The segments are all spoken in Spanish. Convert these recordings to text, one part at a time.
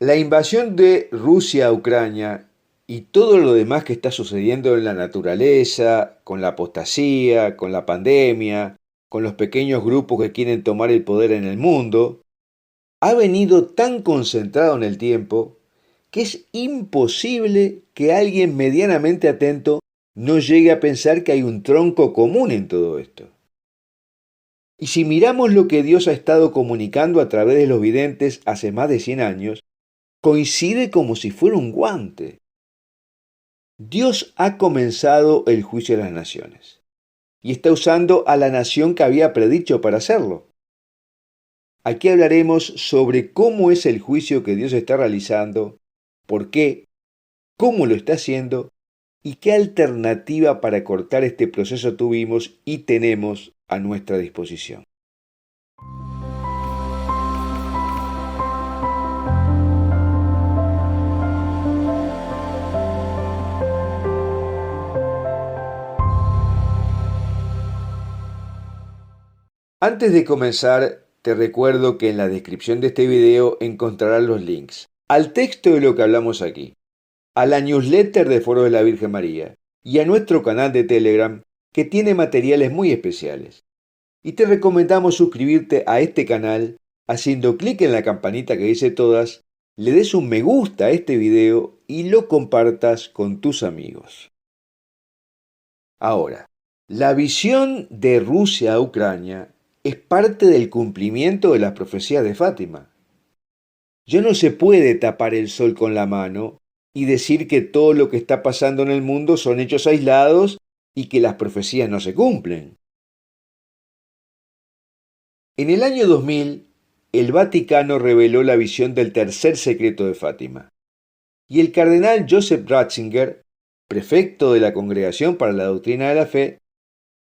La invasión de Rusia a Ucrania y todo lo demás que está sucediendo en la naturaleza, con la apostasía, con la pandemia, con los pequeños grupos que quieren tomar el poder en el mundo, ha venido tan concentrado en el tiempo que es imposible que alguien medianamente atento no llegue a pensar que hay un tronco común en todo esto. Y si miramos lo que Dios ha estado comunicando a través de los videntes hace más de 100 años, coincide como si fuera un guante. Dios ha comenzado el juicio de las naciones y está usando a la nación que había predicho para hacerlo. Aquí hablaremos sobre cómo es el juicio que Dios está realizando, por qué, cómo lo está haciendo y qué alternativa para cortar este proceso tuvimos y tenemos a nuestra disposición. Antes de comenzar, te recuerdo que en la descripción de este video encontrarás los links al texto de lo que hablamos aquí, a la newsletter de Foro de la Virgen María y a nuestro canal de Telegram que tiene materiales muy especiales. Y te recomendamos suscribirte a este canal haciendo clic en la campanita que dice todas, le des un me gusta a este video y lo compartas con tus amigos. Ahora, la visión de Rusia a Ucrania es parte del cumplimiento de las profecías de Fátima. Ya no se puede tapar el sol con la mano y decir que todo lo que está pasando en el mundo son hechos aislados y que las profecías no se cumplen. En el año 2000, el Vaticano reveló la visión del tercer secreto de Fátima, y el cardenal Joseph Ratzinger, prefecto de la Congregación para la Doctrina de la Fe,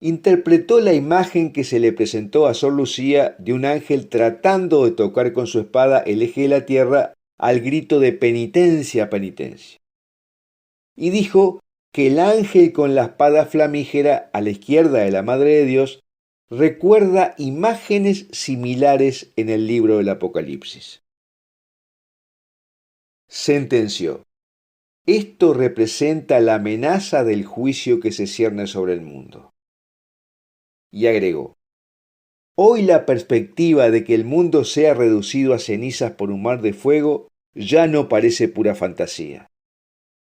interpretó la imagen que se le presentó a Sor Lucía de un ángel tratando de tocar con su espada el eje de la tierra al grito de penitencia, penitencia. Y dijo que el ángel con la espada flamígera a la izquierda de la Madre de Dios recuerda imágenes similares en el libro del Apocalipsis. Sentenció: esto representa la amenaza del juicio que se cierne sobre el mundo. Y agregó: hoy la perspectiva de que el mundo sea reducido a cenizas por un mar de fuego ya no parece pura fantasía.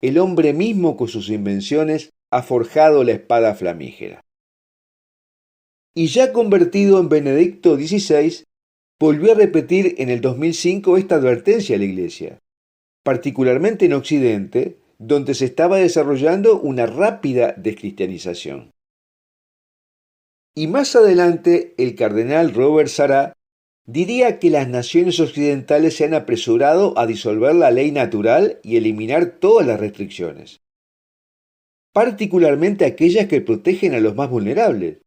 El hombre mismo con sus invenciones ha forjado la espada flamígera. Y ya convertido en Benedicto XVI, volvió a repetir en el 2005 esta advertencia a la Iglesia, particularmente en Occidente, donde se estaba desarrollando una rápida descristianización. Y más adelante, el cardenal Robert Sarah diría que las naciones occidentales se han apresurado a disolver la ley natural y eliminar todas las restricciones, particularmente aquellas que protegen a los más vulnerables.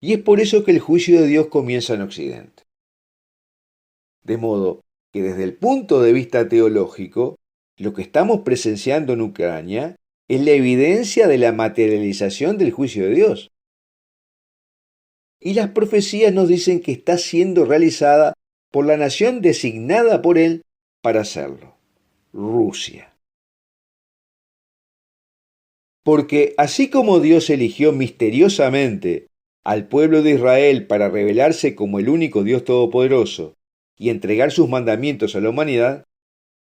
Y es por eso que el juicio de Dios comienza en Occidente. De modo que desde el punto de vista teológico, lo que estamos presenciando en Ucrania es la evidencia de la materialización del juicio de Dios. Y las profecías nos dicen que está siendo realizada por la nación designada por Él para hacerlo, Rusia. Porque así como Dios eligió misteriosamente al pueblo de Israel para revelarse como el único Dios todopoderoso y entregar sus mandamientos a la humanidad,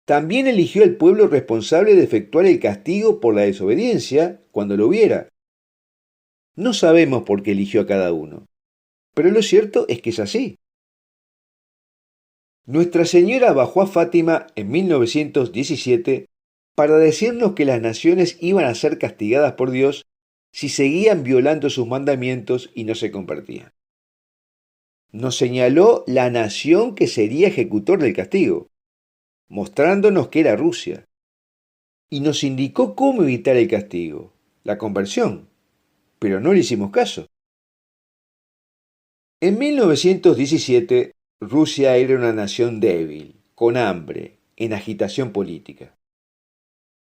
también eligió al pueblo responsable de efectuar el castigo por la desobediencia cuando lo hubiera. No sabemos por qué eligió a cada uno, pero lo cierto es que es así. Nuestra Señora bajó a Fátima en 1917 para decirnos que las naciones iban a ser castigadas por Dios si seguían violando sus mandamientos y no se convertían. Nos señaló la nación que sería ejecutor del castigo, mostrándonos que era Rusia, y nos indicó cómo evitar el castigo, la conversión, pero no le hicimos caso. En 1917, Rusia era una nación débil, con hambre, en agitación política.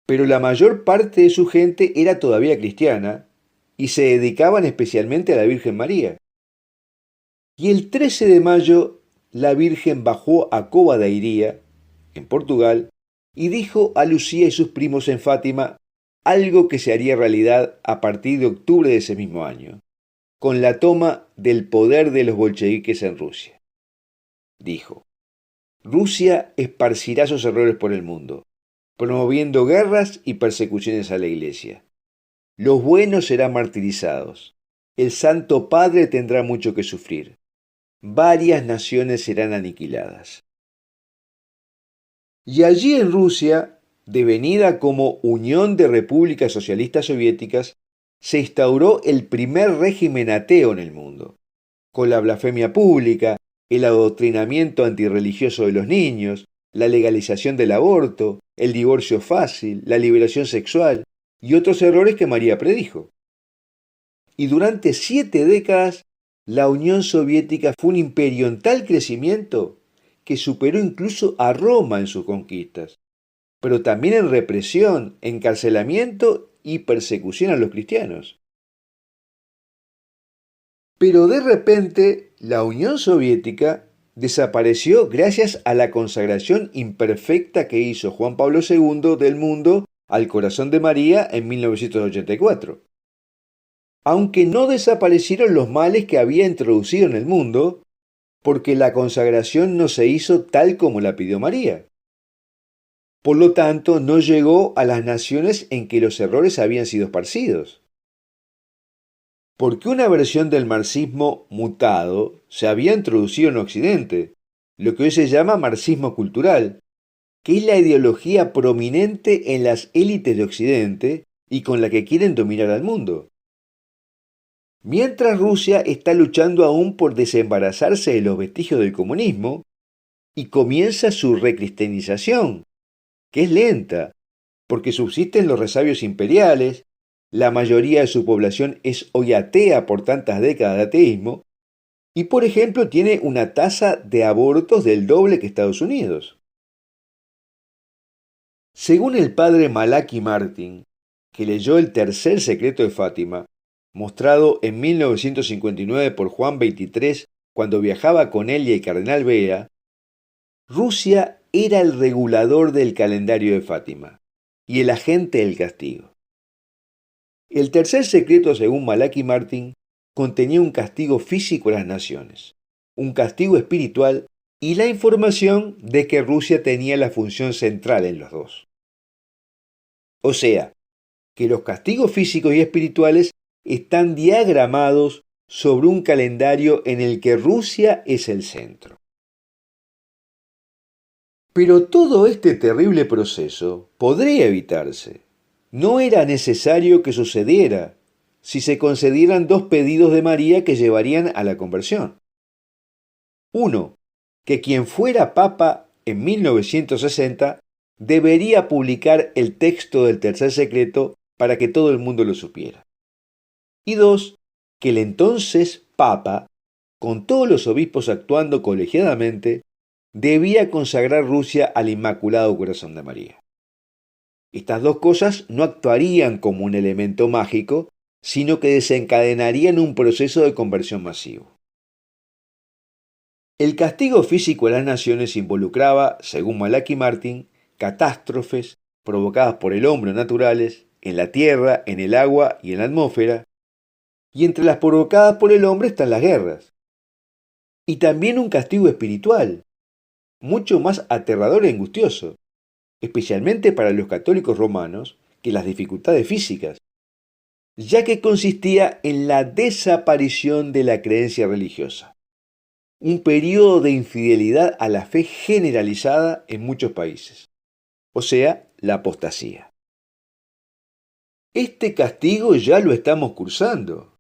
Pero la mayor parte de su gente era todavía cristiana y se dedicaban especialmente a la Virgen María. Y el 13 de mayo, la Virgen bajó a Cova da Iria, en Portugal, y dijo a Lucía y sus primos en Fátima algo que se haría realidad a partir de octubre de ese mismo año, con la toma del poder de los bolcheviques en Rusia. Dijo: Rusia esparcirá sus errores por el mundo, promoviendo guerras y persecuciones a la Iglesia. Los buenos serán martirizados. El Santo Padre tendrá mucho que sufrir. Varias naciones serán aniquiladas. Y allí en Rusia, devenida como Unión de Repúblicas Socialistas Soviéticas, se instauró el primer régimen ateo en el mundo, con la blasfemia pública, el adoctrinamiento antirreligioso de los niños, la legalización del aborto, el divorcio fácil, la liberación sexual y otros errores que María predijo. Y durante 7 décadas, la Unión Soviética fue un imperio en tal crecimiento que superó incluso a Roma en sus conquistas, pero también en represión, encarcelamiento y persecución a los cristianos. Pero de repente, la Unión Soviética desapareció gracias a la consagración imperfecta que hizo Juan Pablo II del mundo al corazón de María en 1984. Aunque no desaparecieron los males que había introducido en el mundo, porque la consagración no se hizo tal como la pidió María. Por lo tanto, no llegó a las naciones en que los errores habían sido esparcidos. Porque una versión del marxismo mutado se había introducido en Occidente, lo que hoy se llama marxismo cultural, que es la ideología prominente en las élites de Occidente y con la que quieren dominar al mundo. Mientras Rusia está luchando aún por desembarazarse de los vestigios del comunismo y comienza su recristianización, que es lenta, porque subsisten los resabios imperiales, la mayoría de su población es hoy atea por tantas décadas de ateísmo, y por ejemplo tiene una tasa de abortos del doble que Estados Unidos. Según el padre Malachi Martin, que leyó El tercer secreto de Fátima, mostrado en 1959 por Juan XXIII cuando viajaba con él y el cardenal Bea, Rusia era el regulador del calendario de Fátima y el agente del castigo. El tercer secreto, según Malachi Martin, contenía un castigo físico a las naciones, un castigo espiritual y la información de que Rusia tenía la función central en los dos. O sea, que los castigos físicos y espirituales están diagramados sobre un calendario en el que Rusia es el centro. Pero todo este terrible proceso podría evitarse. No era necesario que sucediera si se concedieran 2 pedidos de María que llevarían a la conversión. Uno, que quien fuera papa en 1960 debería publicar el texto del tercer secreto para que todo el mundo lo supiera. Y 2, que el entonces papa, con todos los obispos actuando colegiadamente, debía consagrar Rusia al Inmaculado Corazón de María. Estas 2 cosas no actuarían como un elemento mágico, sino que desencadenarían un proceso de conversión masivo. El castigo físico a las naciones involucraba, según Malachi Martin, catástrofes provocadas por el hombre naturales, en la tierra, en el agua y en la atmósfera, y entre las provocadas por el hombre están las guerras. Y también un castigo espiritual, mucho más aterrador y angustioso, especialmente para los católicos romanos, que las dificultades físicas, ya que consistía en la desaparición de la creencia religiosa, un periodo de infidelidad a la fe generalizada en muchos países, o sea, la apostasía. Este castigo ya lo estamos cursando,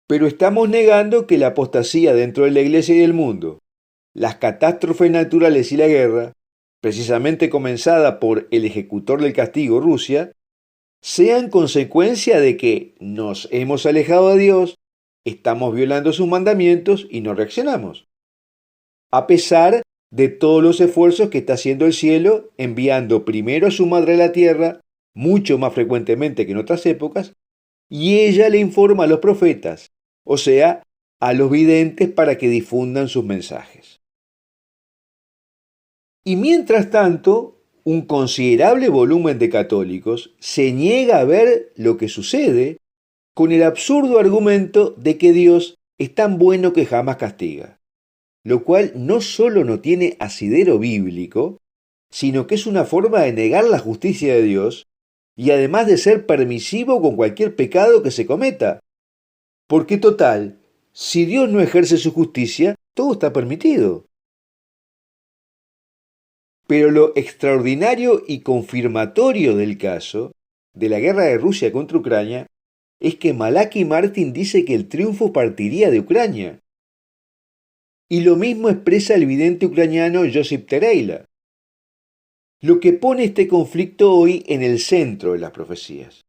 pero estamos negando que la apostasía dentro de la Iglesia y del mundo, las catástrofes naturales y la guerra, precisamente comenzada por el ejecutor del castigo, Rusia, sean consecuencia de que nos hemos alejado de Dios, estamos violando sus mandamientos y no reaccionamos, a pesar de todos los esfuerzos que está haciendo el cielo, enviando primero a su madre a la tierra, mucho más frecuentemente que en otras épocas, y ella le informa a los profetas, o sea, a los videntes para que difundan sus mensajes. Y mientras tanto, un considerable volumen de católicos se niega a ver lo que sucede con el absurdo argumento de que Dios es tan bueno que jamás castiga, lo cual no solo no tiene asidero bíblico, sino que es una forma de negar la justicia de Dios y además de ser permisivo con cualquier pecado que se cometa. Porque total, si Dios no ejerce su justicia, todo está permitido. Pero lo extraordinario y confirmatorio del caso, de la guerra de Rusia contra Ucrania, es que Malachi Martin dice que el triunfo partiría de Ucrania. Y lo mismo expresa el vidente ucraniano Josip Tereila, lo que pone este conflicto hoy en el centro de las profecías.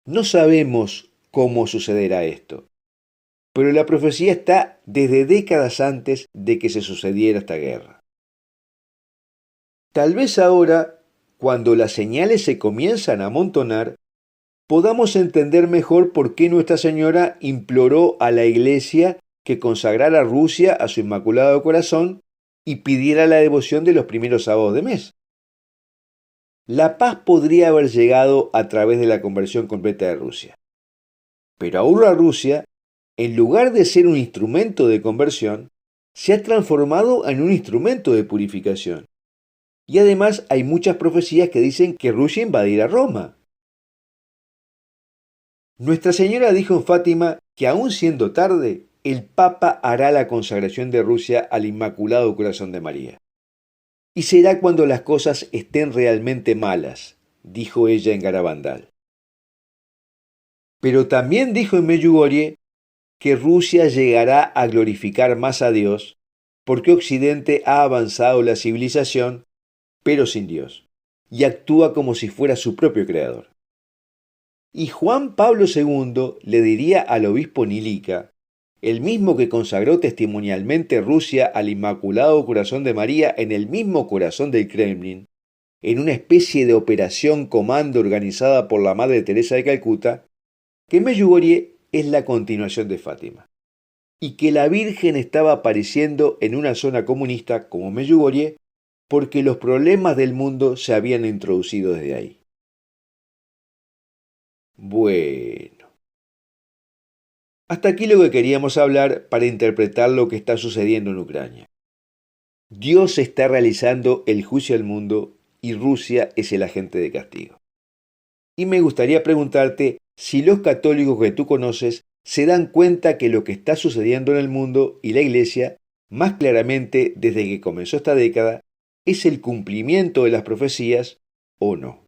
No sabemos cómo sucederá esto, pero la profecía está desde décadas antes de que se sucediera esta guerra. Tal vez ahora, cuando las señales se comienzan a amontonar, podamos entender mejor por qué Nuestra Señora imploró a la Iglesia que consagrara Rusia a su Inmaculado Corazón y pidiera la devoción de los primeros sábados de mes. La paz podría haber llegado a través de la conversión completa de Rusia. Pero ahora Rusia, en lugar de ser un instrumento de conversión, se ha transformado en un instrumento de purificación. Y además hay muchas profecías que dicen que Rusia invadirá Roma. Nuestra Señora dijo en Fátima que aún siendo tarde, el Papa hará la consagración de Rusia al Inmaculado Corazón de María. Y será cuando las cosas estén realmente malas, dijo ella en Garabandal. Pero también dijo en Medjugorje que Rusia llegará a glorificar más a Dios porque Occidente ha avanzado la civilización, pero sin Dios, y actúa como si fuera su propio creador. Y Juan Pablo II le diría al obispo Nilica, el mismo que consagró testimonialmente Rusia al Inmaculado Corazón de María en el mismo corazón del Kremlin, en una especie de operación comando organizada por la Madre Teresa de Calcuta, que Medjugorje es la continuación de Fátima, y que la Virgen estaba apareciendo en una zona comunista como Medjugorje porque los problemas del mundo se habían introducido desde ahí. Bueno, hasta aquí lo que queríamos hablar para interpretar lo que está sucediendo en Ucrania. Dios está realizando el juicio al mundo y Rusia es el agente de castigo. Y me gustaría preguntarte si los católicos que tú conoces se dan cuenta que lo que está sucediendo en el mundo y la Iglesia, más claramente desde que comenzó esta década, es el cumplimiento de las profecías o no.